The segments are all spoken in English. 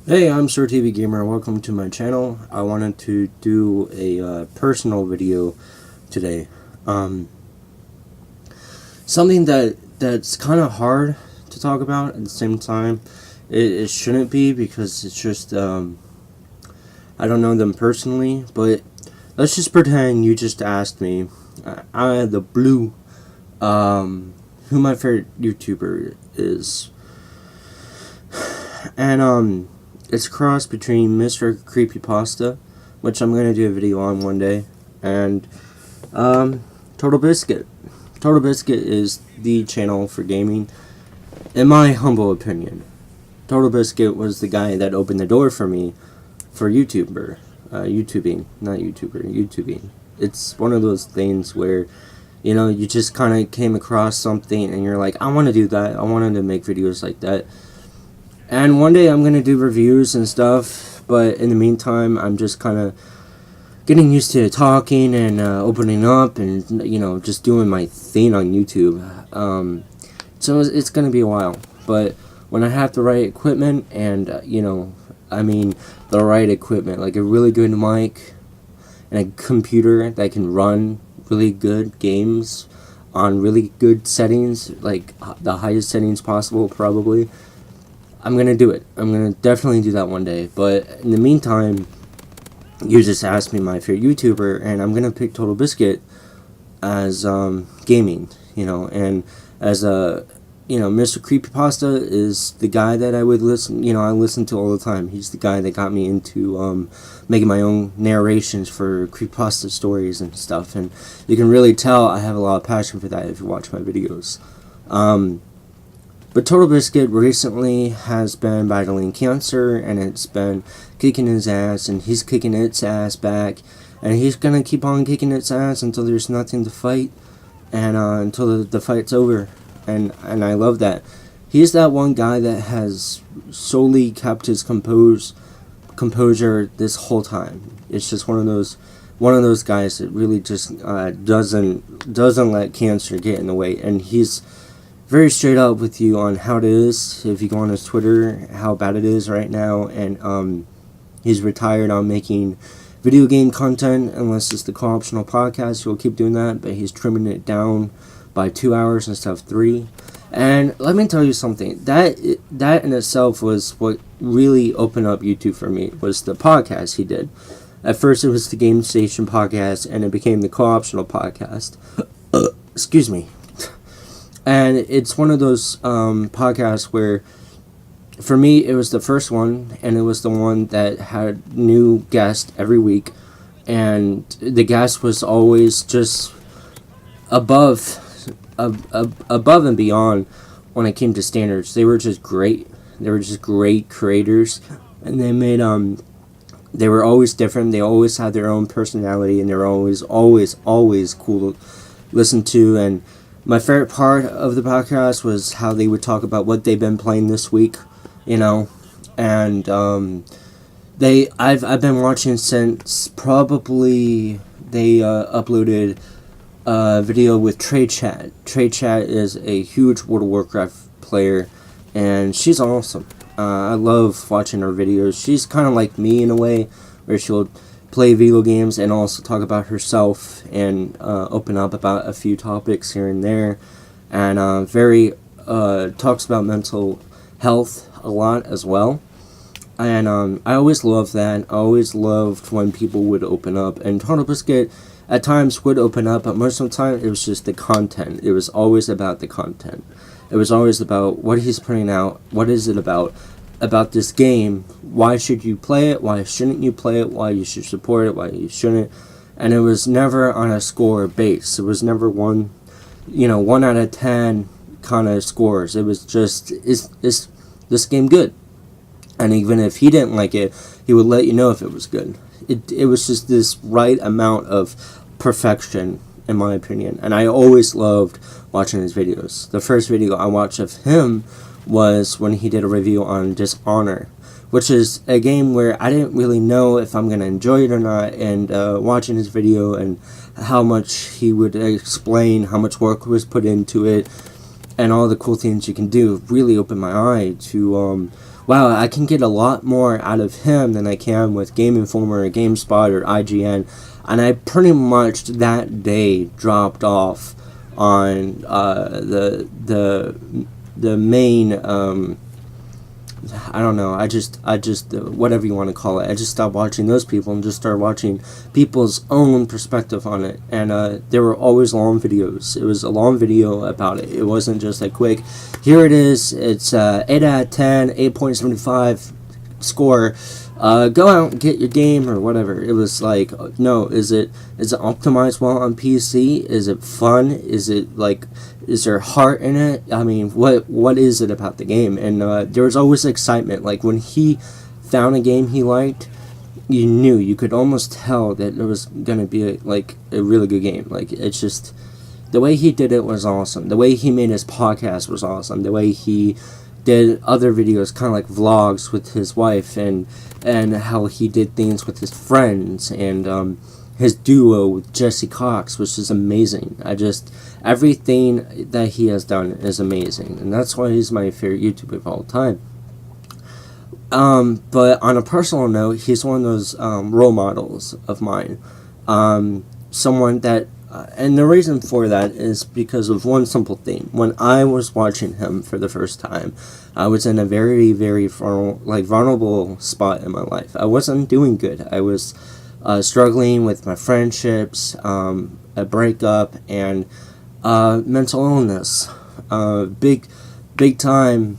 Hey, I'm Sir TV Gamer. Welcome to my channel. I wanted to do a personal video today. Something that's kind of hard to talk about at the same time. It shouldn't be because it's just I don't know them personally, but let's just pretend you just asked me out of the blue who my favorite YouTuber is, and it's a cross between Mr. Creepypasta, which I'm going to do a video on one day, and Total Biscuit. Total Biscuit is the channel for gaming, in my humble opinion. Total Biscuit was the guy that opened the door for me for YouTubing. It's one of those things where, you just kind of came across something and you're like, I want to do that. I wanted to make videos like that. And one day I'm going to do reviews and stuff, but in the meantime, I'm just kind of getting used to talking and opening up and, just doing my thing on YouTube. So it's going to be a while. But when I have the right equipment and, the right equipment, like a really good mic and a computer that can run really good games on really good settings, like the highest settings possible, probably, I'm going to do it. I'm going to definitely do that one day. But in the meantime, you just asked me my favorite YouTuber, and I'm going to pick Total Biscuit as gaming, and as Mr. Creepypasta is the guy that I would I listen to all the time. He's the guy that got me into making my own narrations for creepypasta stories and stuff, and you can really tell I have a lot of passion for that if you watch my videos. But Total Biscuit recently has been battling cancer, and it's been kicking his ass, and he's kicking its ass back, and he's gonna keep on kicking its ass until there's nothing to fight, and until the fight's over, and I love that. He's that one guy that has solely kept his composure this whole time. It's just one of those guys that really just doesn't let cancer get in the way, and he's very straight up with you on how it is. If you go on his Twitter, how bad it is right now, and he's retired on making video game content unless it's the co-optional podcast. He'll keep doing that, but he's trimming it down by 2 hours instead of 3. And let me tell you something, that in itself was what really opened up YouTube for me, was the podcast he did. At first it was the Game Station podcast, and it became the co-optional podcast. Excuse me. And it's one of those podcasts where, for me, it was the first one, and it was the one that had new guests every week, and the guest was always just above and beyond when it came to standards. They were just great. They were just great creators, and they were always different. They always had their own personality, and they were always cool to listen to. And my favorite part of the podcast was how they would talk about what they've been playing this week, and I've been watching since probably they uploaded a video with Trade Chat. Trade Chat is a huge World of Warcraft player, and she's awesome. I love watching her videos. She's kind of like me in a way, where she'll play video games and also talk about herself and open up about a few topics here and there, and talks about mental health a lot as well. And I always loved that. I always loved when people would open up, and Total Biscuit at times would open up, but most of the time it was just the content. It was always about the content. It was always about what he's putting out. What is it about this game? Why should you play it? Why shouldn't you play it? Why you should support it? Why you shouldn't? And it was never on a score base. It was never 1 out of 10 kind of scores. It was just, is this game good? And even if he didn't like it, he would let you know if it was good. It was just this right amount of perfection, in my opinion. And I always loved watching his videos. The first video I watched of him was when he did a review on Dishonor, which is a game where I didn't really know if I'm going to enjoy it or not, and watching his video and how much he would explain how much work was put into it and all the cool things you can do really opened my eye to wow, I can get a lot more out of him than I can with Game Informer or GameSpot or IGN. And I pretty much that day dropped off on the main I don't know. I just whatever you want to call it. I just stopped watching those people and just started watching people's own perspective on it. And there were always long videos. It was a long video about it. It wasn't just a quick, here it is. It's 8 out of 10, 8.75 score. Go out and get your game or whatever. It was like, no, is it optimized well on PC? Is it fun? Is it like, is there heart in it? I mean, what is it about the game? And there was always excitement. Like when he found a game he liked, you could almost tell that it was gonna be like a really good game. Like it's just the way he did it was awesome. The way he made his podcast was awesome. The way he did other videos, kind of like vlogs with his wife, and how he did things with his friends, and his duo with Jesse Cox, which is amazing. Everything that he has done is amazing, and that's why he's my favorite YouTuber of all time. But on a personal note, he's one of those role models of mine. Someone that and the reason for that is because of one simple thing. When I was watching him for the first time, I was in a very, very vulnerable spot in my life. I wasn't doing good. I was struggling with my friendships, a breakup, and mental illness. Big time.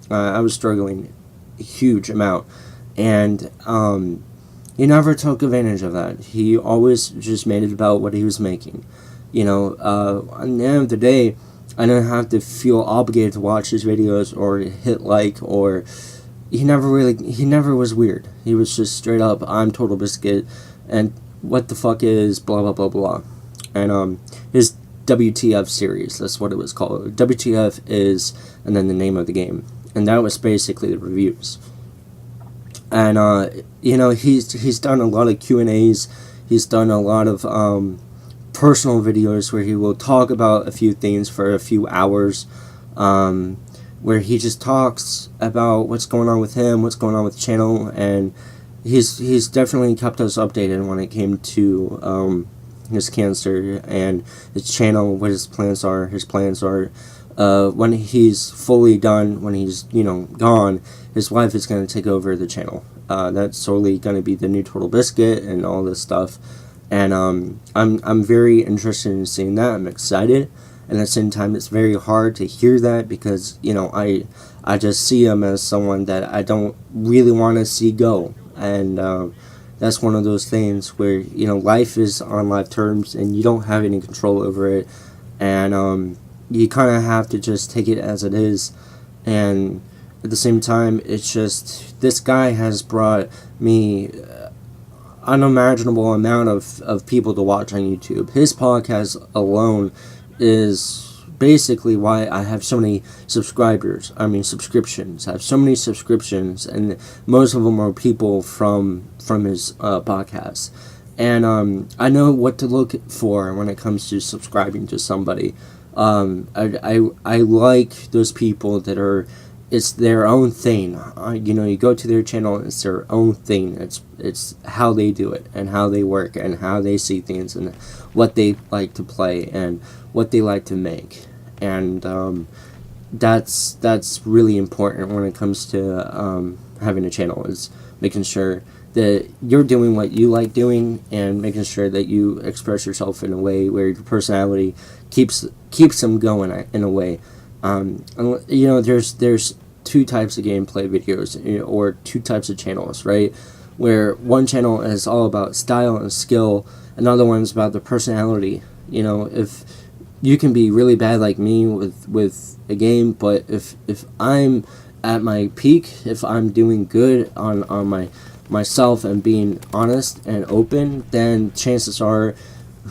I was struggling a huge amount, and he never took advantage of that. He always just made it about what he was making. At the end of the day, I didn't have to feel obligated to watch his videos or hit like, or he never was weird. He was just straight up, I'm Total Biscuit, and what the fuck is blah blah blah blah. And his WTF series, that's what it was called. WTF is, and then the name of the game. And that was basically the reviews. And he's done a lot of Q&As. He's done a lot of personal videos where he will talk about a few things for a few hours, where he just talks about what's going on with him, what's going on with the channel, and he's definitely kept us updated when it came to his cancer and his channel, what his plans are. When he's fully done, when he's gone, his wife is going to take over the channel. That's solely going to be the new Total Biscuit and all this stuff. And I'm very interested in seeing that. I'm excited, and at the same time, it's very hard to hear that because I just see him as someone that I don't really want to see go, and that's one of those things where life is on life terms, and you don't have any control over it, and you kind of have to just take it as it is. And at the same time, it's just, this guy has brought me unimaginable amount of people to watch on YouTube. His podcast alone is basically why I have so many subscriptions. I have so many subscriptions, and most of them are people from his podcast. And I know what to look for when it comes to subscribing to somebody. I like those people that are, it's their own thing. You go to their channel, it's their own thing. It's how they do it, and how they work, and how they see things, and what they like to play, and what they like to make. And that's really important when it comes to having a channel, is making sure that you're doing what you like doing, and making sure that you express yourself in a way where your personality keeps them going in a way. There's two types of gameplay videos, or two types of channels, right? Where one channel is all about style and skill, another one's about the personality. If you can be really bad like me with a game, but if I'm at my peak, if I'm doing good on myself and being honest and open, then chances are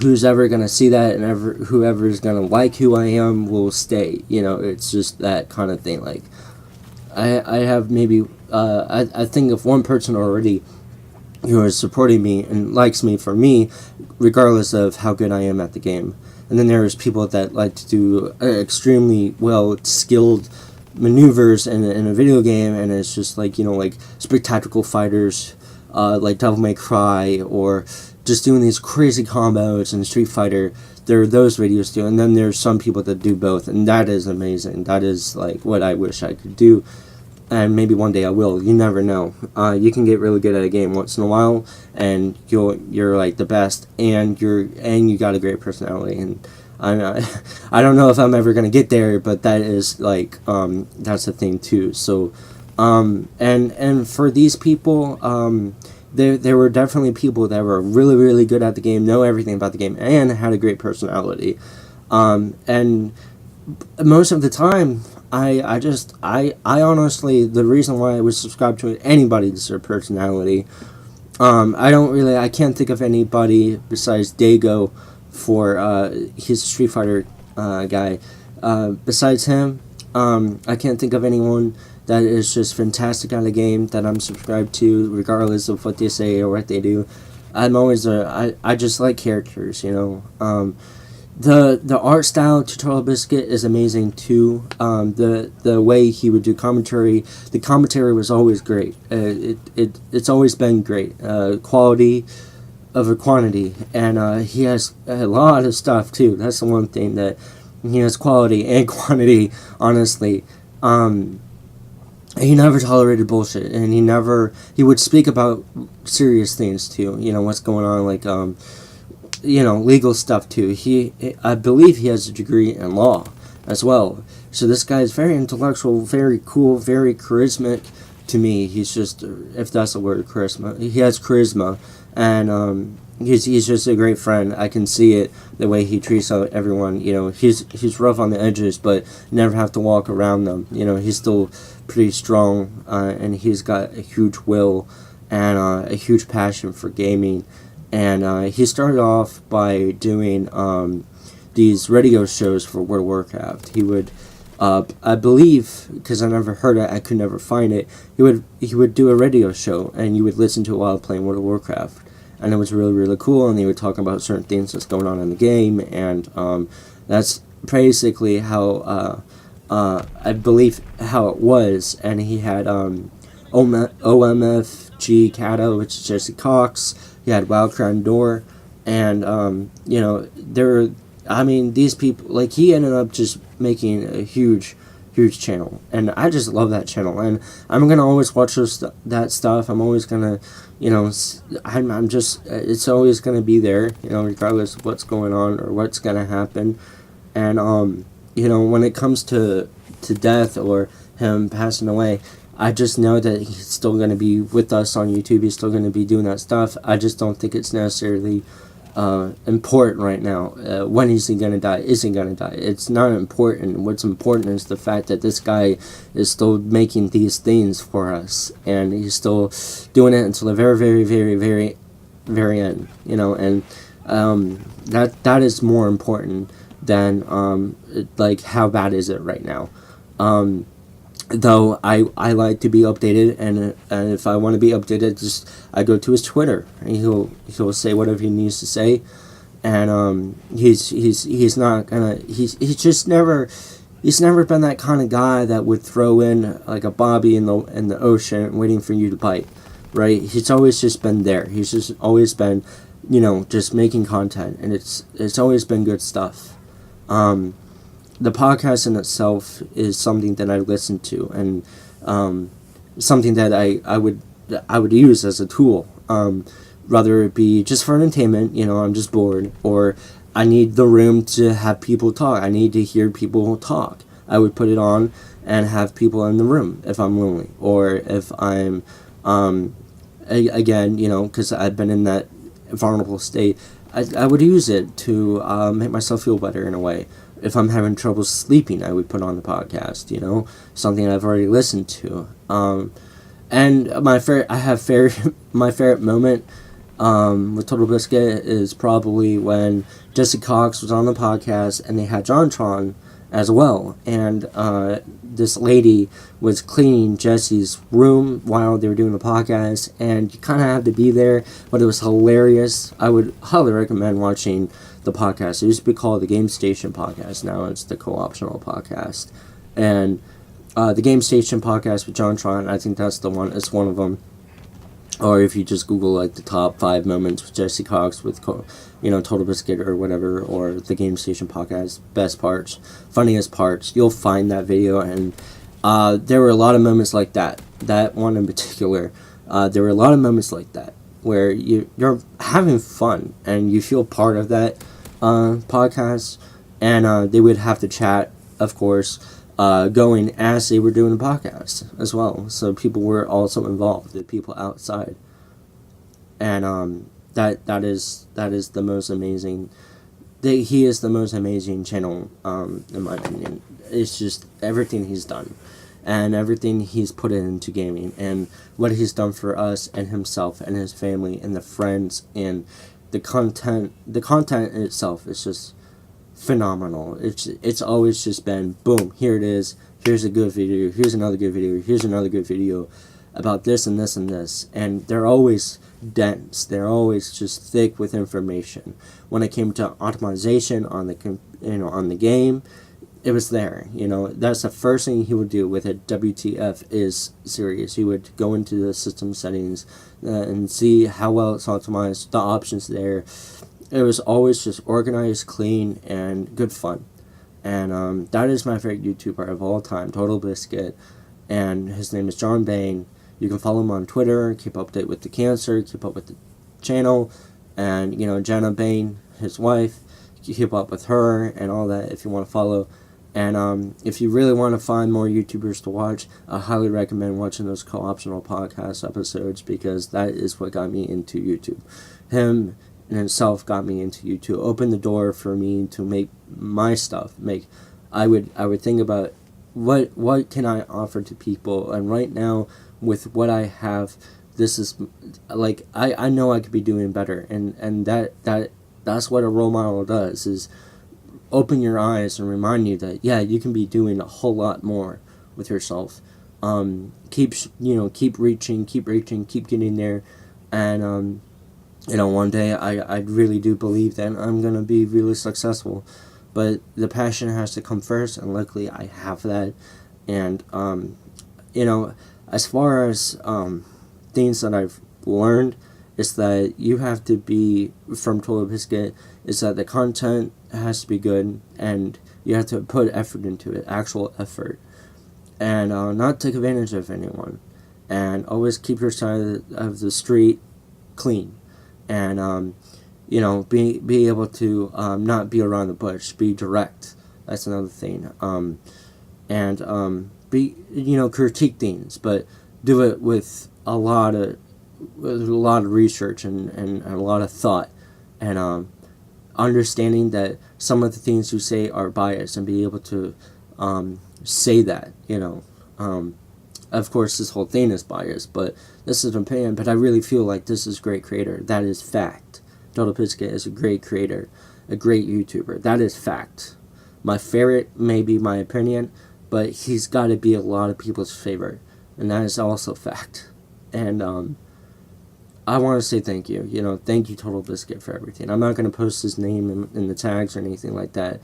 who's ever going to see that, and whoever is going to like who I am will stay. It's just that kind of thing. Like, I have maybe, I think of one person already who is supporting me and likes me for me, regardless of how good I am at the game. And then there's people that like to do extremely well skilled maneuvers in a video game, and it's just like, like Spectacular Fighters, like Devil May Cry, or just doing these crazy combos in Street Fighter. There are those videos too, and then there's some people that do both, and that is amazing. That is like what I wish I could do, and maybe one day I will. You never know. You can get really good at a game once in a while, and you're like the best, and you got a great personality. And I don't know if I'm ever gonna get there, but that is like that's the thing too. So and for these people, there were definitely people that were really, really good at the game, know everything about the game, and had a great personality. And most of the time, I honestly, the reason why I was subscribed to anybody is their personality. I can't think of anybody besides Dago for, he's a Street Fighter guy. Besides him, I can't think of anyone that is just fantastic at a game that I'm subscribed to, regardless of what they say or what they do. I'm always I just like characters, The art style to Turtle Biscuit is amazing too. The way he would do commentary, the commentary was always great. It's always been great. Quality over quantity, and he has a lot of stuff too. That's the one thing, that he has quality and quantity. Honestly, he never tolerated bullshit, and he would speak about serious things too. What's going on, like legal stuff too. I believe he has a degree in law as well. So this guy is very intellectual, very cool, very charismatic to me. He's just, if that's a word, charisma. He has charisma, and he's just a great friend. I can see it, the way he treats everyone. He's rough on the edges, but never have to walk around them. He's still pretty strong, and he's got a huge will and a huge passion for gaming. And he started off by doing these radio shows for World of Warcraft. He would, I believe, because I never heard it, I could never find it. He would do a radio show, and you would listen to it while playing World of Warcraft, and it was really, really cool. And he would talk about certain things that's going on in the game, and that's basically how I believe how it was. And he had OMFG Kato, which is Jesse Cox. He had Wildcrown Door, and these people, like, he ended up just making a huge channel, and I just love that channel, and I'm gonna always watch that stuff. I'm always gonna, I'm just, it's always gonna be there, regardless of what's going on or what's gonna happen. And when it comes to death or him passing away, I just know that he's still going to be with us on YouTube. He's still going to be doing that stuff. I just don't think it's necessarily important right now. When is he going to die? Is he going to die? It's not important. What's important is the fact that this guy is still making these things for us, and he's still doing it until the very, very, very, very, very end. And that is more important than like, how bad is it right now. Though I like to be updated, and if I want to be updated, I go to his Twitter, and he'll say whatever he needs to say, and he's never been that kind of guy that would throw in like a bobby in the ocean waiting for you to bite, right? He's always just been there. He's just always been, just making content, and it's always been good stuff. The podcast in itself is something that I listen to, and something that I would use as a tool, whether it be just for entertainment. I'm just bored, or I need the room to have people talk. I need to hear people talk. I would put it on and have people in the room if I'm lonely, or if I'm again, because I've been in that vulnerable state. I would use it to make myself feel better in a way. If I'm having trouble sleeping, I would put on the podcast, something I've already listened to. And my favorite moment with Total Biscuit is probably when Jesse Cox was on the podcast, and they had JonTron as well. And this lady was cleaning Jesse's room while they were doing the podcast, and you kind of had to be there, but it was hilarious. I would highly recommend watching the podcast. It used to be called the Game Station Podcast. Now it's the Co-Optional Podcast. And the Game Station podcast with John Tron. I think that's the one. It's one of them. Or if you just Google like the top 5 moments with Jesse Cox with Total Biscuit or whatever, or the Game Station podcast, best parts, funniest parts, you'll find that video. And there were a lot of moments like that. That one in particular, there were a lot of moments like that where you're having fun and you feel part of that podcast. And they would have to chat, of course, going as they were doing the podcast as well. So people were also involved, the people outside. And that is the most amazing. He is the most amazing channel, in my opinion. It's just everything he's done, and everything he's put into gaming, and what he's done for us and himself and his family and the friends, and the content. The content itself is just phenomenal. It's always just been boom, here it is, here's a good video, here's another good video, here's another good video about this and this and this, and they're always dense, they're always just thick with information. When it came to optimization on the game, it was there. That's the first thing he would do with a WTF is series. He would go into the system settings and see how well it's optimized, the options there. It was always just organized, clean, and good fun. And that is my favorite YouTuber of all time, Total Biscuit. And his name is John Bain. You can follow him on Twitter, keep up to date with the cancer, keep up with the channel. And, Jenna Bain, his wife, keep up with her and all that if you want to follow. And if you really want to find more YouTubers to watch, I highly recommend watching those co-optional podcast episodes, because that is what got me into YouTube. Him in himself got me into YouTube, opened the door for me to make my stuff. I would think about what can I offer to people, and right now with what I have, this is like I know I could be doing better, and that's what a role model does, is open your eyes and remind you that you can be doing a whole lot more with yourself. Keep reaching, keep getting there, and one day I really do believe that I'm going to be really successful. But the passion has to come first, and luckily I have that. And, as far as things that I've learned, is that you have to be, from Total Biscuit, is that the content has to be good, and you have to put effort into it, actual effort. And not take advantage of anyone. And always keep your side of the street clean. And be able to not be around the bush, be direct. That's another thing. Critique things, but do it with a lot of research and a lot of thought, and understanding that some of the things you say are biased, and be able to say that. Of course, this whole thing is biased, but this is an opinion. But I really feel like this is a great creator. That is fact. Total Biscuit is a great creator, a great YouTuber. That is fact. My favorite may be my opinion, but he's got to be a lot of people's favorite, and that is also fact. And I want to say thank you. Thank you, Total Biscuit, for everything. I'm not going to post his name in the tags or anything like that.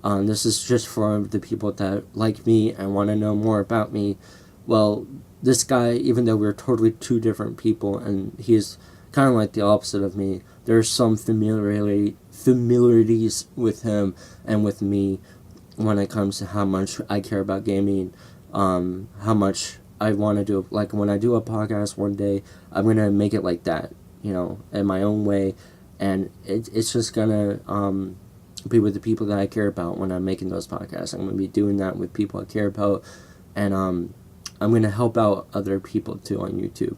This is just for the people that like me and want to know more about me. Well, this guy, even though we're totally two different people, and he's kind of like the opposite of me, there's some familiarities with him and with me when it comes to how much I care about gaming, how much I want to do. Like, when I do a podcast one day, I'm going to make it like that, in my own way, and it's just going to be with the people that I care about when I'm making those podcasts. I'm going to be doing that with people I care about, and I'm going to help out other people too on YouTube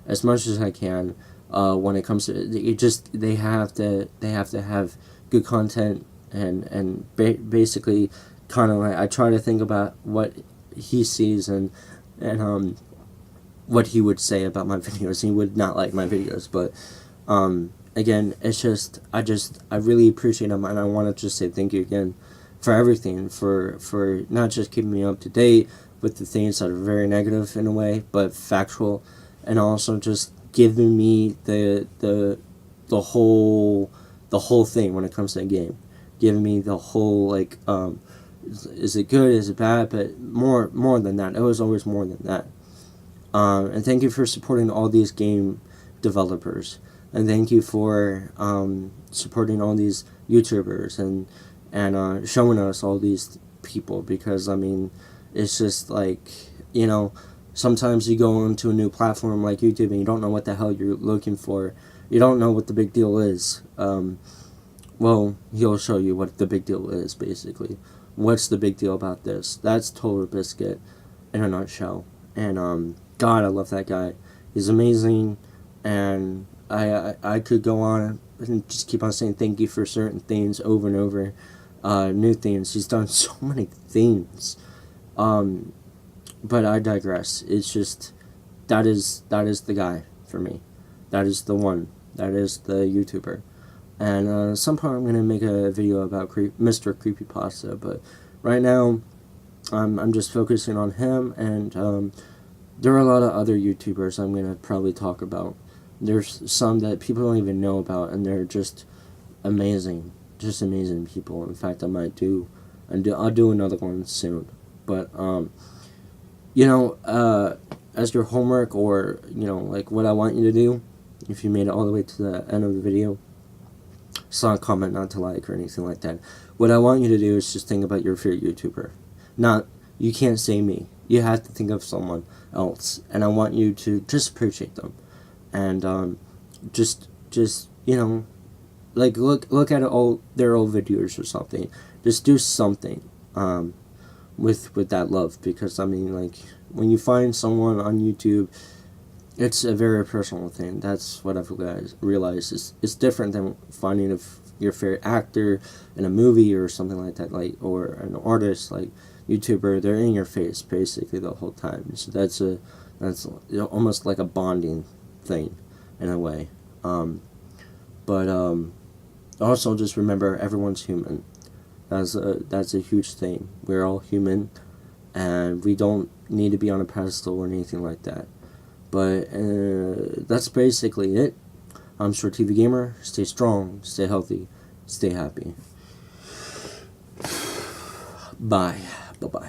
as much as I can. When it comes to they have to have good content, and basically kind of like I try to think about what he sees and what he would say about my videos. He would not like my videos, but again, it's just I really appreciate him, and I want to just say thank you again for everything, for not just keeping me up to date with the things that are very negative in a way, but factual, and also just giving me the whole thing when it comes to the game, giving me the whole Is it good? Is it bad? But more than that. It was always more than that. And thank you for supporting all these game developers, and thank you for supporting all these YouTubers and showing us all these people, because I mean, it's just like, you know, sometimes you go onto a new platform like YouTube and you don't know what the hell you're looking for. You don't know what the big deal is. Well, he'll show you what the big deal is, basically. What's the big deal about this? That's Total Biscuit in a nutshell. And God, I love that guy. He's amazing, and I could go on and just keep on saying thank you for certain things over and over. New things. He's done so many things. But I digress. It's just, that is the guy for me. That is the one. That is the YouTuber. And some point I'm going to make a video about Mr. Creepypasta, but right now I'm just focusing on him, and there are a lot of other YouTubers I'm going to probably talk about. There's some that people don't even know about, and they're just amazing. Just amazing people. In fact, I might do, I'll do another one soon. But, you know, as your homework, or, you know, like what I want you to do, if you made it all the way to the end of the video, it's not a comment, not to like, or anything like that. What I want you to do is just think about your favorite YouTuber. Not, you can't say me. You have to think of someone else, and I want you to just appreciate them, and just you know, like look at all their old videos or something. Just do something with that love, because I mean, like, when you find someone on YouTube, it's a very personal thing. That's what I've realized. It's different than finding your favorite actor in a movie or something like that, like, or an artist. Like YouTuber, they're in your face basically the whole time. So that's you know, almost like a bonding thing in a way. But also just remember, everyone's human. That's a huge thing. We're all human, and we don't need to be on a pedestal or anything like that. But that's basically it. I'm Short TV Gamer. Stay strong, stay healthy, stay happy. Bye. Bye-bye.